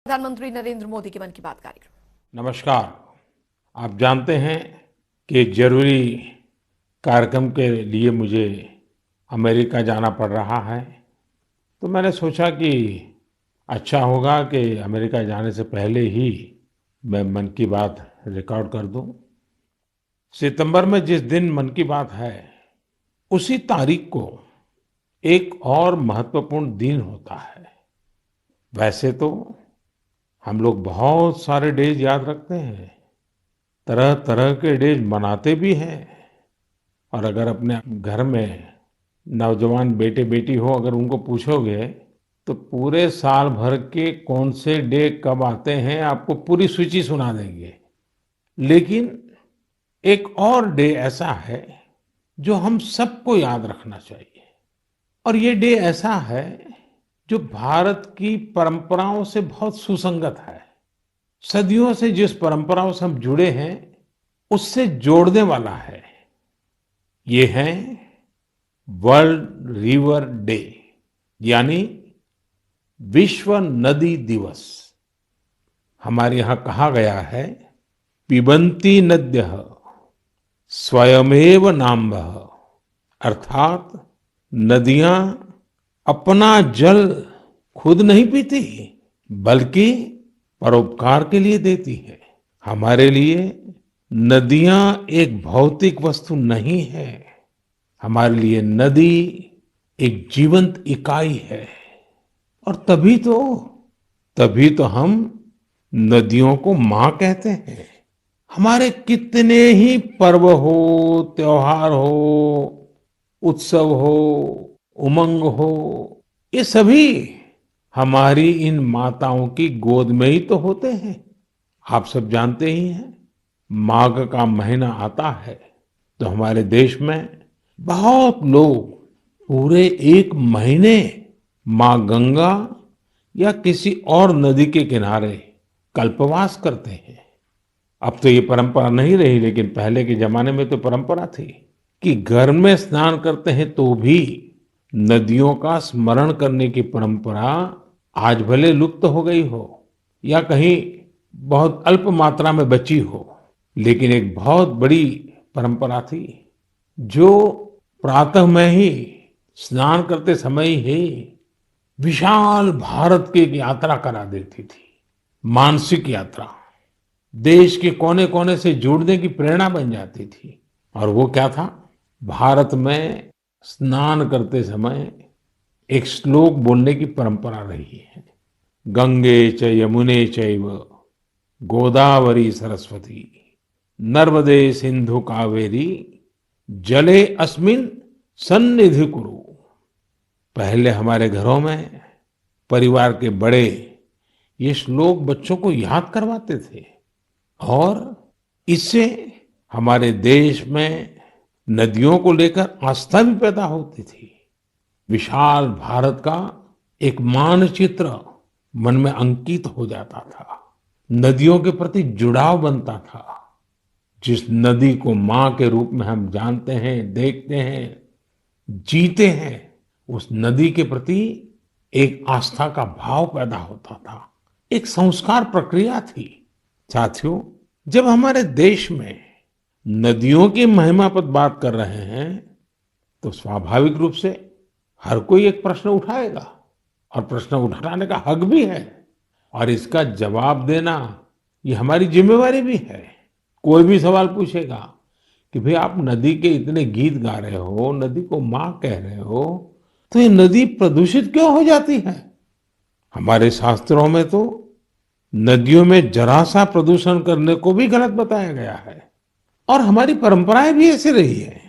प्रधानमंत्री नरेंद्र मोदी के मन की बात कार्यक्रम। नमस्कार। आप जानते हैं कि एक जरूरी कार्यक्रम के लिए मुझे अमेरिका जाना पड़ रहा है। तो मैंने सोचा कि अच्छा होगा कि अमेरिका जाने से पहले ही मैं मन की बात रिकॉर्ड कर दूं। सितंबर में जिस दिन मन की बात है, उसी तारीख को एक और महत्वपूर्ण दिन होता है। वैसे तो हम लोग बहुत सारे डेज याद रखते हैं, तरह तरह के डेज मनाते भी हैं। और अगर अपने घर में नौजवान बेटे बेटी हो, अगर उनको पूछोगे तो पूरे साल भर के कौन से डे कब आते हैं आपको पूरी सूची सुना देंगे। लेकिन एक और डे ऐसा है जो हम सबको याद रखना चाहिए, और ये डे ऐसा है जो भारत की परंपराओं से बहुत सुसंगत है। सदियों से जिस परंपराओं से हम जुड़े हैं उससे जोड़ने वाला है। ये है वर्ल्ड रिवर डे, यानी विश्व नदी दिवस। हमारे यहाँ कहा गया है, पिबन्ति नद्यः स्वयमेव नाम्भः, अर्थात नदियां अपना जल खुद नहीं पीती बल्कि परोपकार के लिए देती है। हमारे लिए नदियां एक भौतिक वस्तु नहीं है, हमारे लिए नदी एक जीवंत इकाई है। और तभी तो हम नदियों को माँ कहते हैं। हमारे कितने ही पर्व हो, त्योहार हो, उत्सव हो, उमंग हो, ये सभी हमारी इन माताओं की गोद में ही तो होते हैं। आप सब जानते ही हैं, माघ का महीना आता है तो हमारे देश में बहुत लोग पूरे एक महीने माँ गंगा या किसी और नदी के किनारे कल्पवास करते हैं। अब तो ये परंपरा नहीं रही, लेकिन पहले के जमाने में तो परंपरा थी कि घर में स्नान करते हैं तो भी नदियों का स्मरण करने की परंपरा आज भले लुप्त हो गई हो या कहीं बहुत अल्प मात्रा में बची हो, लेकिन एक बहुत बड़ी परंपरा थी जो प्रातः में ही स्नान करते समय ही विशाल भारत की एक यात्रा करा देती थी। मानसिक यात्रा, देश के कोने कोने से जुड़ने की प्रेरणा बन जाती थी। और वो क्या था, भारत में स्नान करते समय एक श्लोक बोलने की परंपरा रही है। गंगे च यमुने चैव गोदावरी सरस्वती नर्मदे सिंधु कावेरी जले अस्मिन सन्निधि कुरु। पहले हमारे घरों में परिवार के बड़े ये श्लोक बच्चों को याद करवाते थे, और इससे हमारे देश में नदियों को लेकर आस्था भी पैदा होती थी। विशाल भारत का एक मानचित्र मन में अंकित हो जाता था। नदियों के प्रति जुड़ाव बनता था। जिस नदी को माँ के रूप में हम जानते हैं, देखते हैं, जीते हैं, उस नदी के प्रति एक आस्था का भाव पैदा होता था। एक संस्कार प्रक्रिया थी। साथियों, जब हमारे देश में नदियों की महिमा पर बात कर रहे हैं तो स्वाभाविक रूप से हर कोई एक प्रश्न उठाएगा, और प्रश्न उठाने का हक भी है, और इसका जवाब देना ये हमारी जिम्मेवारी भी है। कोई भी सवाल पूछेगा कि भाई आप नदी के इतने गीत गा रहे हो, नदी को माँ कह रहे हो, तो ये नदी प्रदूषित क्यों हो जाती है? हमारे शास्त्रों में तो नदियों में जरा सा प्रदूषण करने को भी गलत बताया गया है, और हमारी परंपराएं भी ऐसी रही है।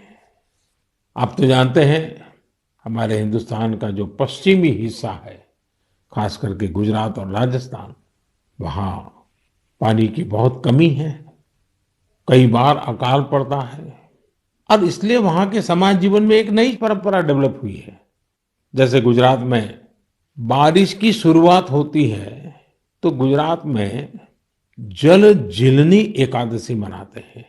आप तो जानते हैं, हमारे हिंदुस्तान का जो पश्चिमी हिस्सा है, खास करके गुजरात और राजस्थान, वहाँ पानी की बहुत कमी है। कई बार अकाल पड़ता है, और इसलिए वहाँ के समाज जीवन में एक नई परंपरा डेवलप हुई है। जैसे गुजरात में बारिश की शुरुआत होती है तो गुजरात में जल जीलनी एकादशी मनाते हैं।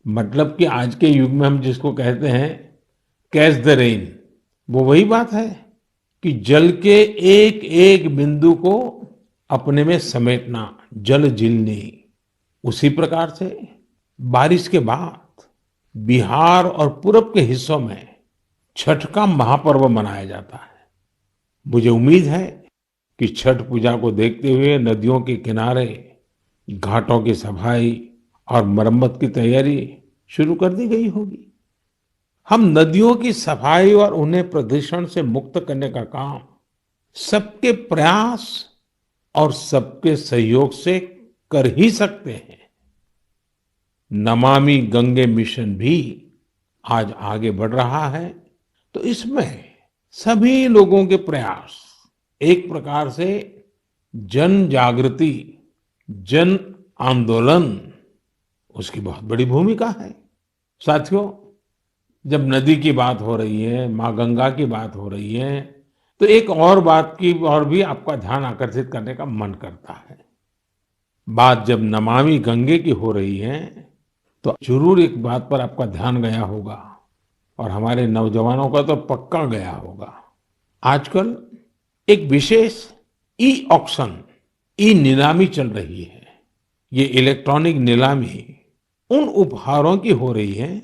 मतलब कि आज के युग में हम जिसको कहते हैं कैच द रेन, वो वही बात है कि जल के एक एक बिंदु को अपने में समेटना, जल जीलनी। उसी प्रकार से बारिश के बाद बिहार और पूरब के हिस्सों में छठ का महापर्व मनाया जाता है। मुझे उम्मीद है कि छठ पूजा को देखते हुए नदियों के किनारे घाटों की सफाई और मरम्मत की तैयारी शुरू कर दी गई होगी। हम नदियों की सफाई और उन्हें प्रदूषण से मुक्त करने का काम सबके प्रयास और सबके सहयोग से कर ही सकते हैं। नमामि गंगे मिशन भी आज आगे बढ़ रहा है, तो इसमें सभी लोगों के प्रयास एक प्रकार से जन जागृति, जन आंदोलन, उसकी बहुत बड़ी भूमिका है। साथियों, जब नदी की बात हो रही है, माँ गंगा की बात हो रही है, तो एक और बात की और भी आपका ध्यान आकर्षित करने का मन करता है। बात जब नमामि गंगे की हो रही है, तो जरूर एक बात पर आपका ध्यान गया होगा और हमारे नौजवानों का तो पक्का गया होगा। आजकल एक विशेष ई ऑक्शन, ई नीलामी चल रही है। ये इलेक्ट्रॉनिक नीलामी उन उपहारों की हो रही है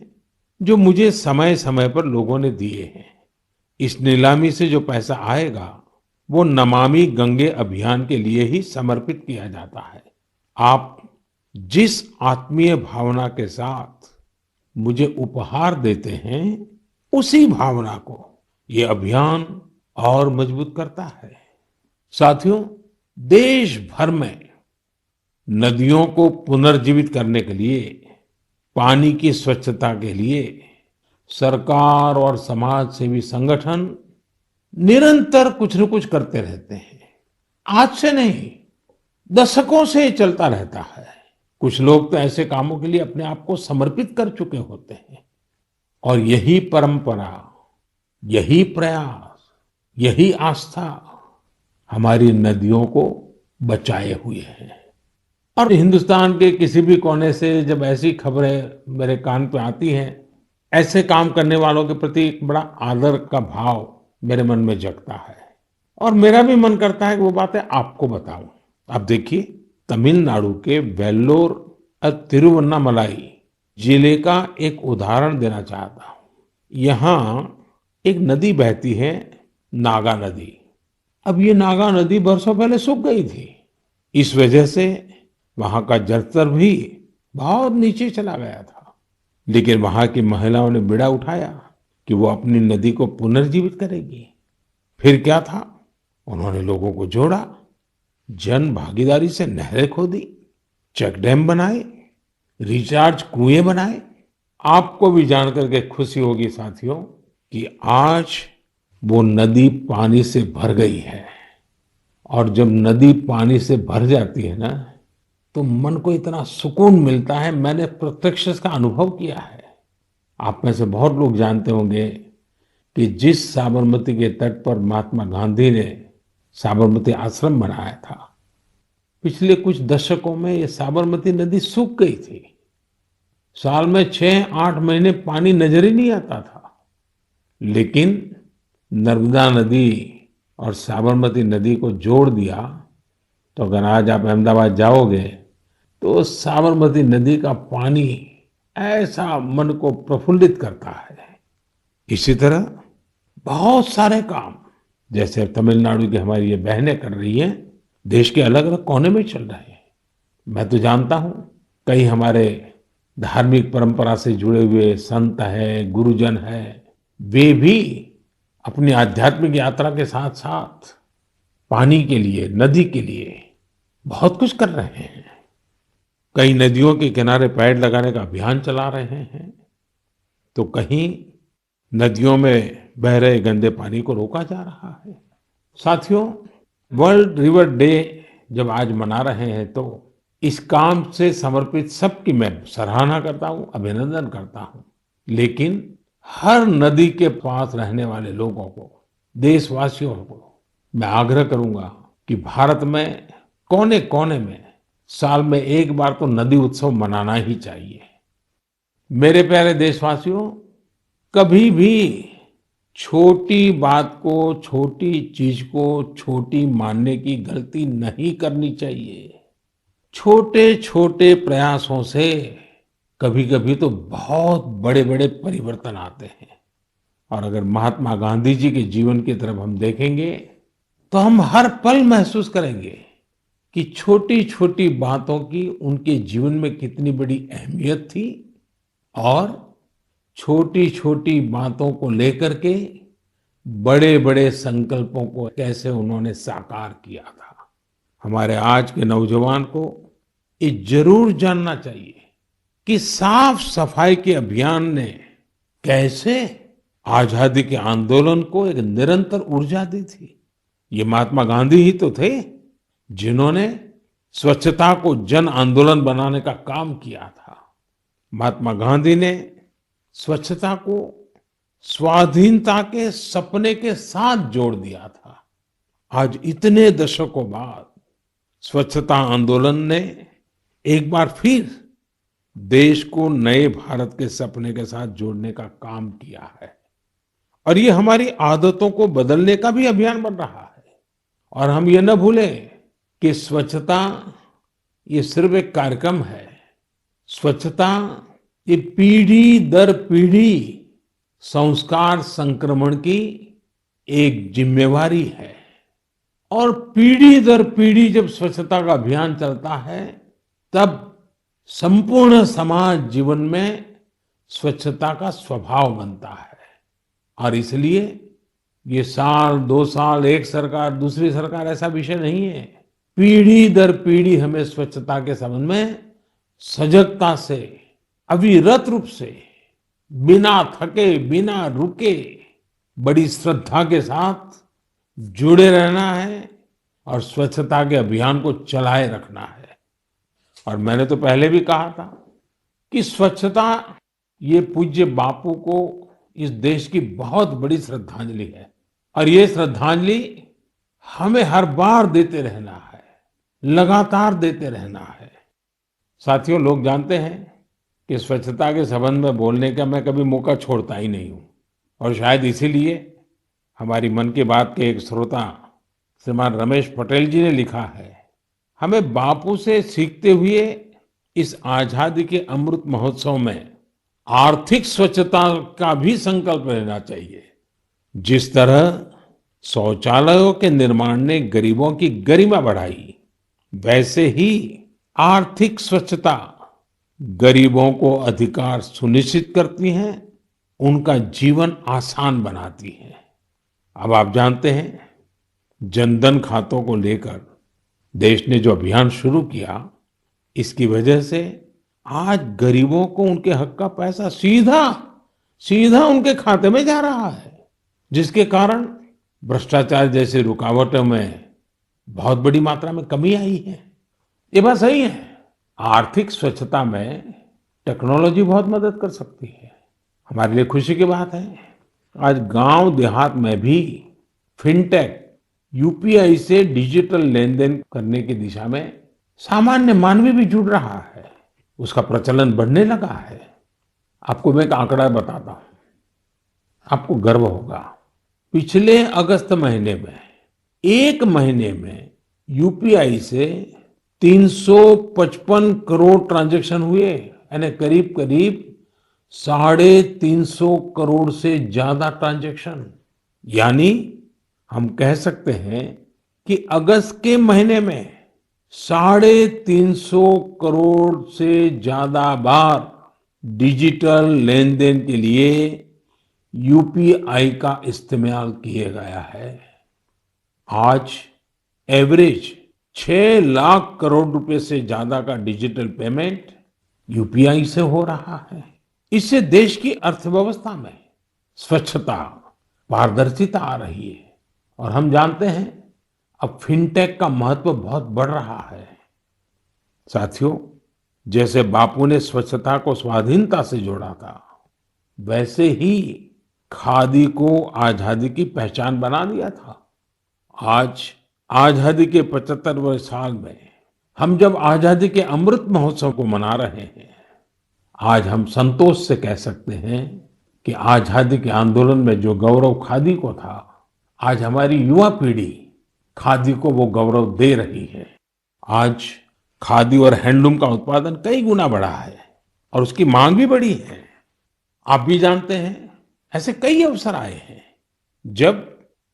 जो मुझे समय समय पर लोगों ने दिए हैं। इस नीलामी से जो पैसा आएगा वो नमामि गंगे अभियान के लिए ही समर्पित किया जाता है। आप जिस आत्मीय भावना के साथ मुझे उपहार देते हैं, उसी भावना को ये अभियान और मजबूत करता है। साथियों, देश भर में नदियों को पुनर्जीवित करने के लिए, पानी की स्वच्छता के लिए सरकार और समाज सेवी संगठन निरंतर कुछ न कुछ करते रहते हैं। आज से नहीं, दशकों से ये चलता रहता है। कुछ लोग तो ऐसे कामों के लिए अपने आप को समर्पित कर चुके होते हैं और यही परंपरा, यही प्रयास, यही आस्था हमारी नदियों को बचाए हुए है। और हिंदुस्तान के किसी भी कोने से जब ऐसी खबरें मेरे कान पे आती हैं, ऐसे काम करने वालों के प्रति एक बड़ा आदर का भाव मेरे मन में जगता है और मेरा भी मन करता है कि वो बातें आपको बताऊं। अब देखिए, तमिलनाडु के वेल्लोर और तिरुवन्नामलाई जिले का एक उदाहरण देना चाहता हूं। यहाँ एक नदी बहती है, नागा नदी। अब ये नागा नदी बरसों पहले सूख गई थी। इस वजह से वहां का जलस्तर भी बहुत नीचे चला गया था। लेकिन वहां की महिलाओं ने बीड़ा उठाया कि वो अपनी नदी को पुनर्जीवित करेगी। फिर क्या था, उन्होंने लोगों को जोड़ा, जन भागीदारी से नहरें खोदी, चेक डैम बनाए, रिचार्ज कुएं बनाए। आपको भी जानकर के खुशी होगी साथियों कि आज वो नदी पानी से भर गई है। और जब नदी पानी से भर जाती है ना, तो मन को इतना सुकून मिलता है। मैंने प्रत्यक्ष इसका अनुभव किया है। आप में से बहुत लोग जानते होंगे कि जिस साबरमती के तट पर महात्मा गांधी ने साबरमती आश्रम बनाया था, पिछले कुछ दशकों में ये साबरमती नदी सूख गई थी। साल में 6-8 महीने पानी नजर ही नहीं आता था। लेकिन नर्मदा नदी और साबरमती नदी को जोड़ दिया, तो अगर आज आप अहमदाबाद जाओगे तो साबरमती नदी का पानी ऐसा मन को प्रफुल्लित करता है। इसी तरह बहुत सारे काम, जैसे तमिलनाडु की हमारी ये बहनें कर रही हैं, देश के अलग अलग कोने में चल रहे हैं। मैं तो जानता हूं कई हमारे धार्मिक परंपरा से जुड़े हुए संत हैं, गुरुजन हैं, वे भी अपनी आध्यात्मिक यात्रा के साथ साथ पानी के लिए, नदी के लिए बहुत कुछ कर रहे हैं। कई नदियों के किनारे पेड़ लगाने का अभियान चला रहे हैं, तो कहीं नदियों में बह रहे गंदे पानी को रोका जा रहा है। साथियों, वर्ल्ड रिवर डे जब आज मना रहे हैं, तो इस काम से समर्पित सबकी मैं सराहना करता हूं, अभिनंदन करता हूं। लेकिन हर नदी के पास रहने वाले लोगों को, देशवासियों को मैं आग्रह करूंगा कि भारत में कोने कोने में साल में एक बार तो नदी उत्सव मनाना ही चाहिए। मेरे प्यारे देशवासियों, कभी भी छोटी बात को, छोटी चीज को छोटी मानने की गलती नहीं करनी चाहिए। छोटे छोटे प्रयासों से कभी कभी तो बहुत बड़े बड़े परिवर्तन आते हैं। और अगर महात्मा गांधी जी के जीवन की तरफ हम देखेंगे तो हम हर पल महसूस करेंगे कि छोटी छोटी बातों की उनके जीवन में कितनी बड़ी अहमियत थी और छोटी छोटी बातों को लेकर के बड़े बड़े संकल्पों को कैसे उन्होंने साकार किया था। हमारे आज के नौजवान को ये जरूर जानना चाहिए कि साफ सफाई के अभियान ने कैसे आजादी के आंदोलन को एक निरंतर ऊर्जा दी थी। ये महात्मा गांधी ही तो थे जिन्होंने स्वच्छता को जन आंदोलन बनाने का काम किया था। महात्मा गांधी ने स्वच्छता को स्वाधीनता के सपने के साथ जोड़ दिया था। आज इतने दशकों बाद स्वच्छता आंदोलन ने एक बार फिर देश को नए भारत के सपने के साथ जोड़ने का काम किया है और ये हमारी आदतों को बदलने का भी अभियान बन रहा है। और हम ये न भूलें कि स्वच्छता ये सिर्फ एक कार्यक्रम है। स्वच्छता ये पीढ़ी दर पीढ़ी संस्कार संक्रमण की एक जिम्मेवारी है। और पीढ़ी दर पीढ़ी जब स्वच्छता का अभियान चलता है तब संपूर्ण समाज जीवन में स्वच्छता का स्वभाव बनता है। और इसलिए ये साल, 2 साल, एक सरकार, दूसरी सरकार ऐसा विषय नहीं है। पीढ़ी दर पीढ़ी हमें स्वच्छता के संबंध में सजगता से, अविरत रूप से, बिना थके, बिना रुके, बड़ी श्रद्धा के साथ जुड़े रहना है और स्वच्छता के अभियान को चलाए रखना है। और मैंने तो पहले भी कहा था कि स्वच्छता ये पूज्य बापू को इस देश की बहुत बड़ी श्रद्धांजलि है और ये श्रद्धांजलि हमें हर बार देते रहना है, लगातार देते रहना है। साथियों, लोग जानते हैं कि स्वच्छता के संबंध में बोलने का मैं कभी मौका छोड़ता ही नहीं हूं और शायद इसीलिए हमारी मन की बात के एक श्रोता श्रीमान रमेश पटेल जी ने लिखा है, हमें बापू से सीखते हुए इस आजादी के अमृत महोत्सव में आर्थिक स्वच्छता का भी संकल्प लेना चाहिए। जिस तरह शौचालयों के निर्माण ने गरीबों की गरिमा बढ़ाई, वैसे ही आर्थिक स्वच्छता गरीबों को अधिकार सुनिश्चित करती है, उनका जीवन आसान बनाती है। अब आप जानते हैं, जनधन खातों को लेकर देश ने जो अभियान शुरू किया, इसकी वजह से आज गरीबों को उनके हक का पैसा सीधा सीधा उनके खाते में जा रहा है, जिसके कारण भ्रष्टाचार जैसी रुकावटों में बहुत बड़ी मात्रा में कमी आई है। ये बात सही है। आर्थिक स्वच्छता में टेक्नोलॉजी बहुत मदद कर सकती है। हमारे लिए खुशी की बात है, आज गांव देहात में भी फिनटेक, यूपीआई से डिजिटल लेन देन करने की दिशा में सामान्य मानवी भी जुड़ रहा है, उसका प्रचलन बढ़ने लगा है। आपको मैं एक आंकड़ा बताता हूं, आपको गर्व होगा। पिछले अगस्त महीने में, एक महीने में यूपीआई से 355 करोड़ ट्रांजैक्शन हुए, यानी करीब करीब 350 करोड़ से ज्यादा ट्रांजैक्शन। यानी हम कह सकते हैं कि अगस्त के महीने में 350 करोड़ से ज्यादा बार डिजिटल लेन देन के लिए यूपीआई का इस्तेमाल किया गया है। आज एवरेज 6 लाख करोड़ रुपए से ज्यादा का डिजिटल पेमेंट यूपीआई से हो रहा है। इससे देश की अर्थव्यवस्था में स्वच्छता, पारदर्शिता आ रही है और हम जानते हैं अब फिनटेक का महत्व बहुत बढ़ रहा है। साथियों, जैसे बापू ने स्वच्छता को स्वाधीनता से जोड़ा था, वैसे ही खादी को आजादी की पहचान बना दिया था। आज आजादी के 75वें साल में हम जब आजादी के अमृत महोत्सव को मना रहे हैं, आज हम संतोष से कह सकते हैं कि आजादी के आंदोलन में जो गौरव खादी को था, आज हमारी युवा पीढ़ी खादी को वो गौरव दे रही है। आज खादी और हैंडलूम का उत्पादन कई गुना बढ़ा है और उसकी मांग भी बढ़ी है। आप भी जानते हैं, ऐसे कई अवसर आए हैं जब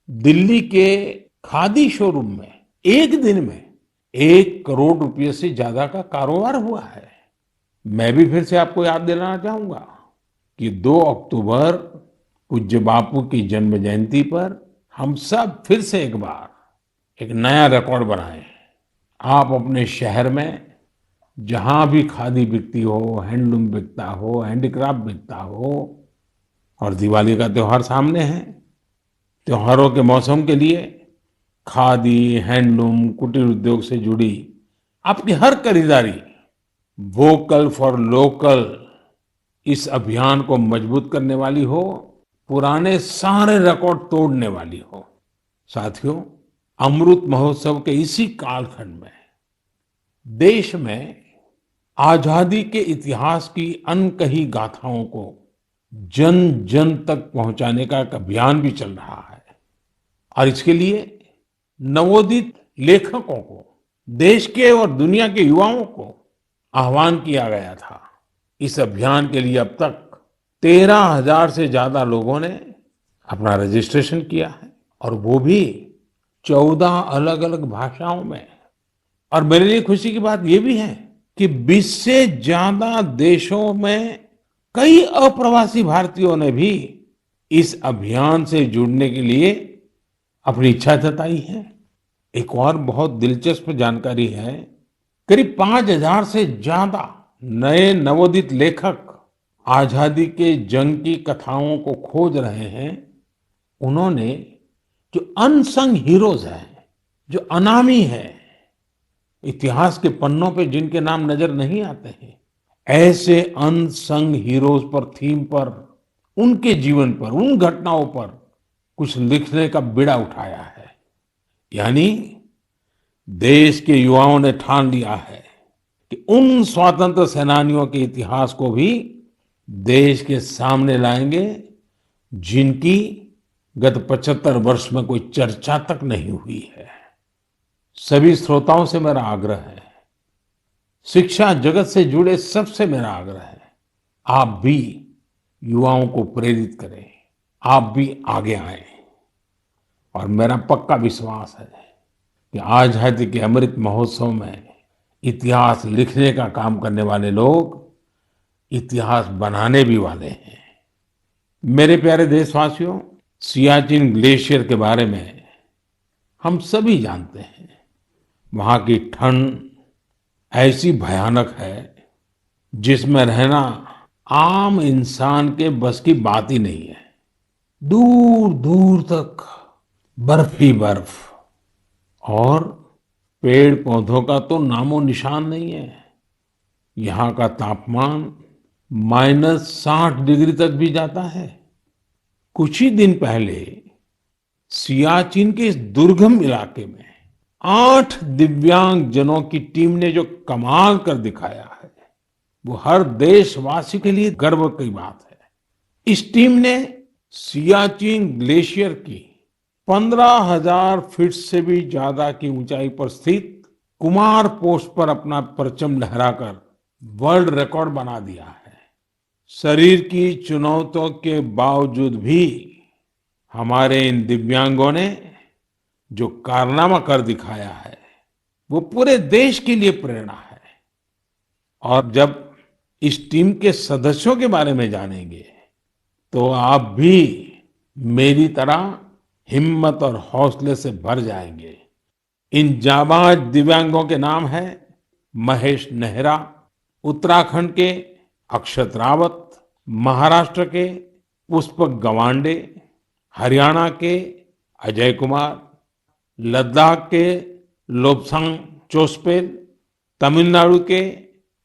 दिल्ली के खादी शोरूम में एक दिन में 1 करोड़ रुपए से ज्यादा का कारोबार हुआ है। मैं भी फिर से आपको याद दिलाना चाहूंगा कि 2 अक्टूबर पूज्य बापू की जन्म जयंती पर हम सब फिर से एक बार एक नया रिकॉर्ड बनाएं। आप अपने शहर में जहां भी खादी बिकती हो, हैंडलूम बिकता हो, हैंडीक्राफ्ट बिकता हो, और दिवाली का त्योहार सामने है, त्योहारों के मौसम के लिए खादी, हैंडलूम, कुटीर उद्योग से जुड़ी आपकी हर खरीदारी वोकल फॉर लोकल इस अभियान को मजबूत करने वाली हो, पुराने सारे रिकॉर्ड तोड़ने वाली हो। साथियों, अमृत महोत्सव के इसी कालखंड में देश में आजादी के इतिहास की अनकही गाथाओं को जन जन तक पहुंचाने का एक अभियान भी चल रहा है। और इसके लिए नवोदित लेखकों को, देश के और दुनिया के युवाओं को आह्वान किया गया था। इस अभियान के लिए अब तक 13,000 से ज्यादा लोगों ने अपना रजिस्ट्रेशन किया है, और वो भी 14 अलग अलग भाषाओं में। और मेरे लिए खुशी की बात ये भी है कि 20 से ज्यादा देशों में कई अप्रवासी भारतीयों ने भी इस अभियान से जुड़ने के लिए अपनी इच्छा जताई है। एक और बहुत दिलचस्प जानकारी है, करीब 5,000 से ज्यादा नए नवोदित लेखक आजादी के जंग की कथाओं को खोज रहे हैं। उन्होंने जो अनसंग हीरोज हैं, जो अनामी है, इतिहास के पन्नों पे जिनके नाम नजर नहीं आते हैं, ऐसे अनसंग हीरोज पर, थीम पर, उनके जीवन पर, उन घटनाओं पर कुछ लिखने का बीड़ा उठाया है। यानी देश के युवाओं ने ठान लिया है कि उन स्वतंत्र सेनानियों के इतिहास को भी देश के सामने लाएंगे जिनकी गत 75 वर्ष में कोई चर्चा तक नहीं हुई है। सभी श्रोताओं से मेरा आग्रह है, शिक्षा जगत से जुड़े सबसे मेरा आग्रह है, आप भी युवाओं को प्रेरित करें, आप भी आगे आएं। और मेरा पक्का विश्वास है कि आजादी के अमृत महोत्सव में इतिहास लिखने का काम करने वाले लोग इतिहास बनाने भी वाले हैं। मेरे प्यारे देशवासियों, सियाचिन ग्लेशियर के बारे में हम सभी जानते हैं। वहां की ठंड ऐसी भयानक है जिसमें रहना आम इंसान के बस की बात ही नहीं है। दूर दूर तक बर्फ ही बर्फ, और पेड़ पौधों का तो नामो निशान नहीं है। यहाँ का तापमान -60 डिग्री तक भी जाता है। कुछ ही दिन पहले सियाचिन के इस दुर्गम इलाके में 8 दिव्यांग जनों की टीम ने जो कमाल कर दिखाया है, वो हर देशवासी के लिए गर्व की बात है। इस टीम ने सियाचिन ग्लेशियर की 15,000 फीट से भी ज्यादा की ऊंचाई पर स्थित कुमार पोस्ट पर अपना परचम लहराकर वर्ल्ड रिकॉर्ड बना दिया है। शरीर की चुनौतियों के बावजूद भी हमारे इन दिव्यांगों ने जो कारनामा कर दिखाया है, वो पूरे देश के लिए प्रेरणा है। और जब इस टीम के सदस्यों के बारे में जानेंगे तो आप भी मेरी तरह हिम्मत और हौसले से भर जाएंगे। इन जाबाज दिव्यांगों के नाम है महेश नेहरा, उत्तराखंड के अक्षत रावत, महाराष्ट्र के पुष्पक गवांडे, हरियाणा के अजय कुमार, लद्दाख के लोब्सांग चोस्पेल, तमिलनाडु के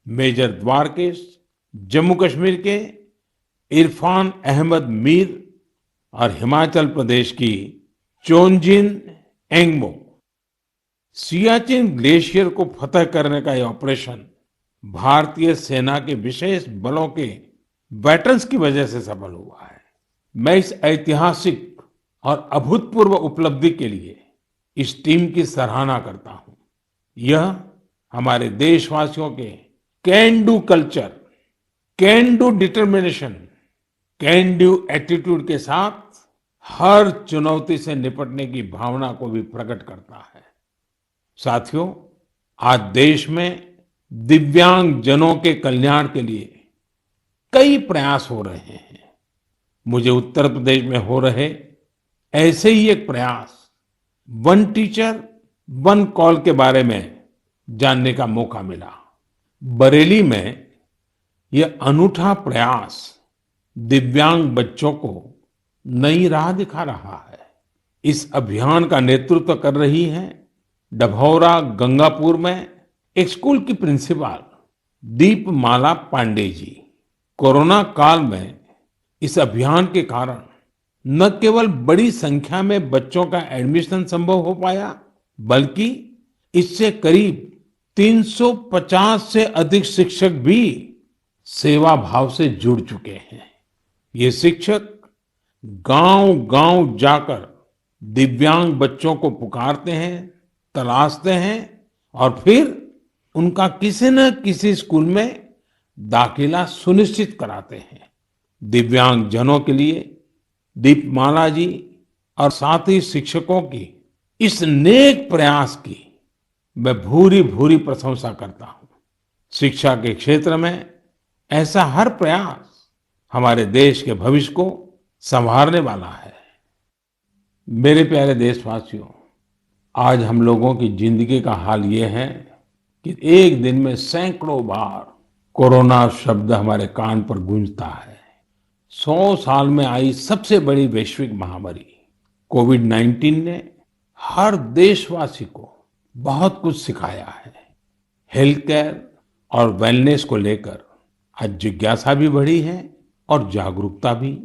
मेजर द्वारकेश, जम्मू कश्मीर के इरफान अहमद मीर और हिमाचल प्रदेश की चोंजिन एंगमो। सियाचिन ग्लेशियर को फतह करने का यह ऑपरेशन भारतीय सेना के विशेष बलों के वेटरन्स की वजह से सफल हुआ है। मैं इस ऐतिहासिक और अभूतपूर्व उपलब्धि के लिए इस टीम की सराहना करता हूं। यह हमारे देशवासियों के can do culture, can do determination, can do attitude के साथ हर चुनौती से निपटने की भावना को भी प्रकट करता है। साथियों, आज देश में दिव्यांग जनों के कल्याण के लिए कई प्रयास हो रहे हैं। मुझे उत्तर प्रदेश में हो रहे ऐसे ही एक प्रयास वन टीचर वन कॉल के बारे में जानने का मौका मिला। बरेली में यह अनूठा प्रयास दिव्यांग बच्चों को नई राह दिखा रहा है। इस अभियान का नेतृत्व कर रही है डभौरा गंगापुर में एक स्कूल की प्रिंसिपल दीपमाला पांडे जी। कोरोना काल में इस अभियान के कारण न केवल बड़ी संख्या में बच्चों का एडमिशन संभव हो पाया, बल्कि इससे करीब 350 से अधिक शिक्षक भी सेवा भाव से जुड़ चुके हैं। ये शिक्षक गांव-गांव जाकर दिव्यांग बच्चों को पुकारते हैं, तलाशते हैं और फिर उनका किसी न किसी स्कूल में दाखिला सुनिश्चित कराते हैं। दिव्यांग जनों के लिए दीपमाला जी और साथी शिक्षकों की इस नेक प्रयास की मैं भूरी भूरी प्रशंसा करता हूं। शिक्षा के क्षेत्र में ऐसा हर प्रयास हमारे देश के भविष्य को संवारने वाला है। मेरे प्यारे देशवासियों, आज हम लोगों की जिंदगी का हाल ये है कि एक दिन में सैकड़ों बार कोरोना शब्द हमारे कान पर गूंजता है। 100 साल में आई सबसे बड़ी वैश्विक महामारी कोविड-19 ने हर देशवासी को बहुत कुछ सिखाया है। हेल्थ केयर और वेलनेस को लेकर आज जिज्ञासा भी बढ़ी है और जागरूकता भी।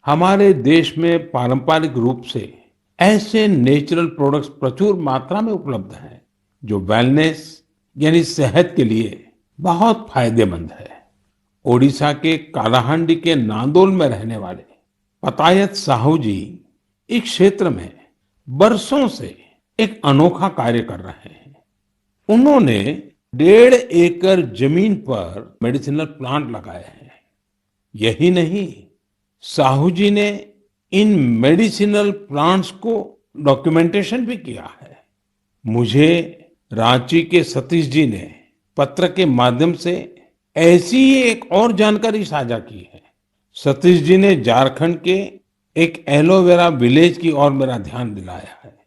हमारे देश में पारंपरिक रूप से ऐसे नेचुरल प्रोडक्ट्स प्रचुर मात्रा में उपलब्ध हैं जो वेलनेस यानी सेहत के लिए बहुत फायदेमंद है। ओडिशा के कालाहांडी के नांदोल में रहने वाले पतायत साहू जी इस क्षेत्र में बरसों से एक अनोखा कार्य कर रहे हैं। उन्होंने 1.5 एकड़ जमीन पर मेडिसिनल प्लांट लगाए हैं। यही नहीं, साहू जी ने इन मेडिसिनल प्लांट्स को डॉक्यूमेंटेशन भी किया है। मुझे रांची के सतीश जी ने पत्र के माध्यम से ऐसी ही एक और जानकारी साझा की है। सतीश जी ने झारखंड के एक एलोवेरा विलेज की ओर मेरा ध्यान दिलाया है।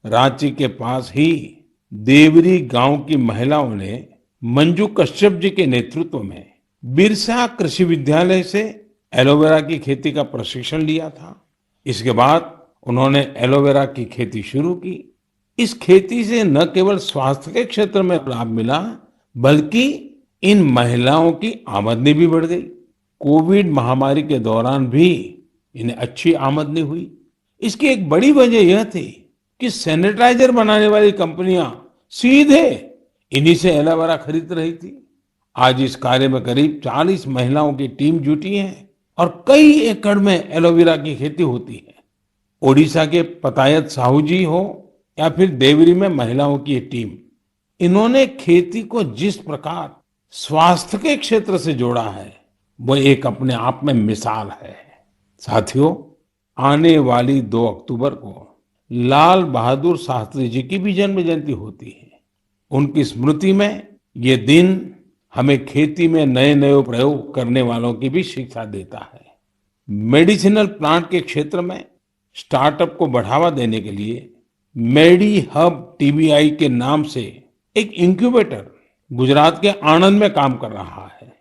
रांची के पास ही देवरी गांव की महिलाओं ने मंजू कश्यप जी के नेतृत्व में बिरसा कृषि विद्यालय से एलोवेरा की खेती का प्रशिक्षण लिया था। इसके बाद उन्होंने एलोवेरा की खेती शुरू की। इस खेती से न केवल स्वास्थ्य के क्षेत्र में लाभ मिला, बल्कि इन महिलाओं की आमदनी भी बढ़ गई। कोविड महामारी के दौरान भी इन्हें अच्छी आमदनी हुई। इसकी एक बड़ी वजह यह थी कि सैनिटाइजर बनाने वाली कंपनियां सीधे इन्हीं से एलोवेरा खरीद रही थी। आज इस कार्य में करीब 40 महिलाओं की टीम जुटी है और कई एकड़ में एलोवेरा की खेती होती है। ओडिशा के पतायत साहू जी हो या फिर देवरी में महिलाओं की टीम, इन्होंने खेती को जिस प्रकार स्वास्थ्य के क्षेत्र से जोड़ा है, वो एक अपने आप में मिसाल है। साथियों, आने वाली 2 अक्टूबर को लाल बहादुर शास्त्री जी की भी जन्म जयंती होती है। उनकी स्मृति में ये दिन हमें खेती में नए नए प्रयोग करने वालों की भी शिक्षा देता है। मेडिसिनल प्लांट के क्षेत्र में स्टार्टअप को बढ़ावा देने के लिए मेडी हब टीबीआई के नाम से एक इंक्यूबेटर गुजरात के आणंद में काम कर रहा है।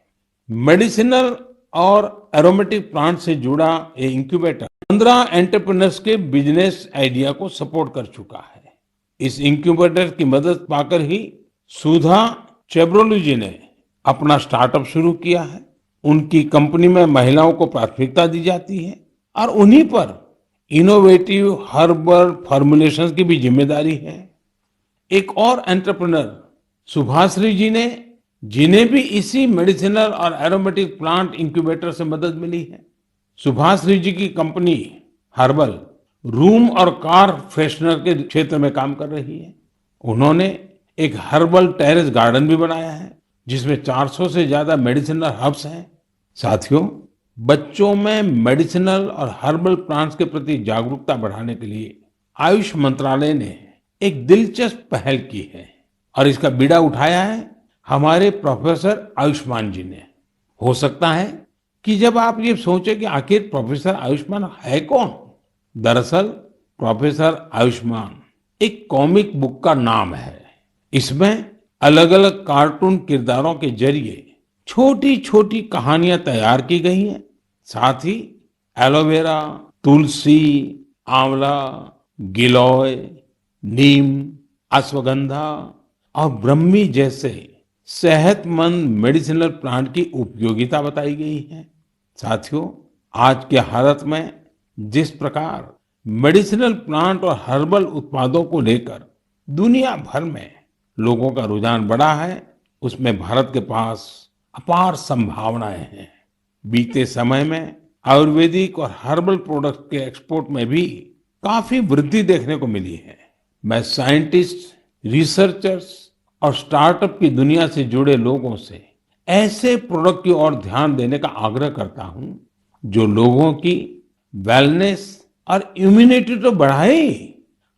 मेडिसिनल और एरोमेटिक प्लांट से जुड़ा ये इंक्यूबेटर 15 एंटरप्रेन्योर्स के बिजनेस आइडिया को सपोर्ट कर चुका है। इस इंक्यूबेटर की मदद पाकर ही सुधा चेब्रोलू जी ने अपना स्टार्टअप शुरू किया है। उनकी कंपनी में महिलाओं को प्राथमिकता दी जाती है और उन्हीं पर इनोवेटिव हर्बल फॉर्मुलेशंस की भी जिम्मेदारी है। एक और एंटरप्रेन्योर सुभाश्री जी ने, जिन्हें भी इसी मेडिसिनल और एरोमेटिक प्लांट इंक्यूबेटर से मदद मिली है। सुभाश्री जी की कंपनी हर्बल रूम और कार फ्रेशनर के क्षेत्र में काम कर रही है। उन्होंने एक हर्बल टेरेस गार्डन भी बनाया है जिसमें 400 से ज्यादा मेडिसिनल हर्ब्स हैं। साथियों, बच्चों में मेडिसिनल और हर्बल प्लांट्स के प्रति जागरूकता बढ़ाने के लिए आयुष मंत्रालय ने एक दिलचस्प पहल की है और इसका बीड़ा उठाया है हमारे प्रोफेसर आयुष्मान जी ने। हो सकता है कि जब आप ये सोचें कि आखिर प्रोफेसर आयुष्मान है कौन, दरअसल प्रोफेसर आयुष्मान एक कॉमिक बुक का नाम है। इसमें अलग अलग कार्टून किरदारों के जरिए छोटी छोटी कहानियां तैयार की गई हैं। साथ ही एलोवेरा, तुलसी, आंवला, गिलोय, नीम, अश्वगंधा और ब्रह्मी जैसे सेहतमंद मेडिसिनल प्लांट की उपयोगिता बताई गई है। साथियों, आज के हालत में जिस प्रकार मेडिसिनल प्लांट और हर्बल उत्पादों को लेकर दुनिया भर में लोगों का रुझान बढ़ा है, उसमें भारत के पास अपार संभावनाएं हैं। बीते समय में आयुर्वेदिक और हर्बल प्रोडक्ट्स के एक्सपोर्ट में भी काफी वृद्धि देखने को मिली है। मैं साइंटिस्ट, रिसर्चर्स और स्टार्टअप की दुनिया से जुड़े लोगों से ऐसे प्रोडक्ट की ओर ध्यान देने का आग्रह करता हूं जो लोगों की वेलनेस और इम्यूनिटी तो बढ़ाए,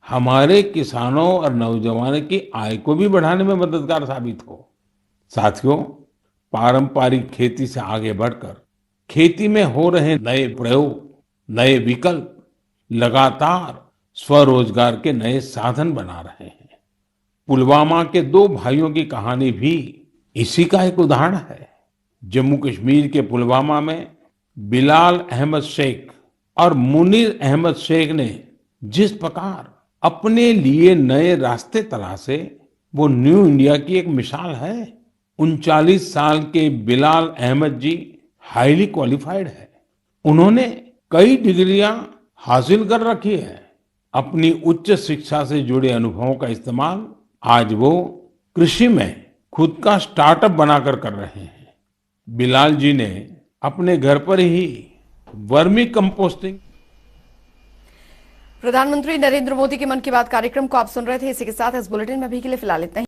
हमारे किसानों और नौजवानों की आय को भी बढ़ाने में मददगार साबित हो। साथियों, पारंपरिक खेती से आगे बढ़कर खेती में हो रहे नए प्रयोग, नए विकल्प लगातार स्वरोजगार के नए साधन बना रहे हैं। पुलवामा के दो भाइयों की कहानी भी इसी का एक उदाहरण है। जम्मू कश्मीर के पुलवामा में बिलाल अहमद शेख और मुनीर अहमद शेख ने जिस प्रकार अपने लिए नए रास्ते तलाशे, वो न्यू इंडिया की एक मिसाल है। 39 साल के बिलाल अहमद जी हाईली क्वालिफाइड है। उन्होंने कई डिग्रियां हासिल कर रखी है। अपनी उच्च शिक्षा से जुड़े अनुभवों का इस्तेमाल आज वो कृषि में खुद का स्टार्टअप बनाकर कर रहे हैं। बिलाल जी ने अपने घर पर ही वर्मी कंपोस्टिंग। प्रधानमंत्री नरेंद्र मोदी के मन की बात कार्यक्रम को आप सुन रहे थे। इसी के साथ इस बुलेटिन में अभी के लिए फिलहाल इतना ही।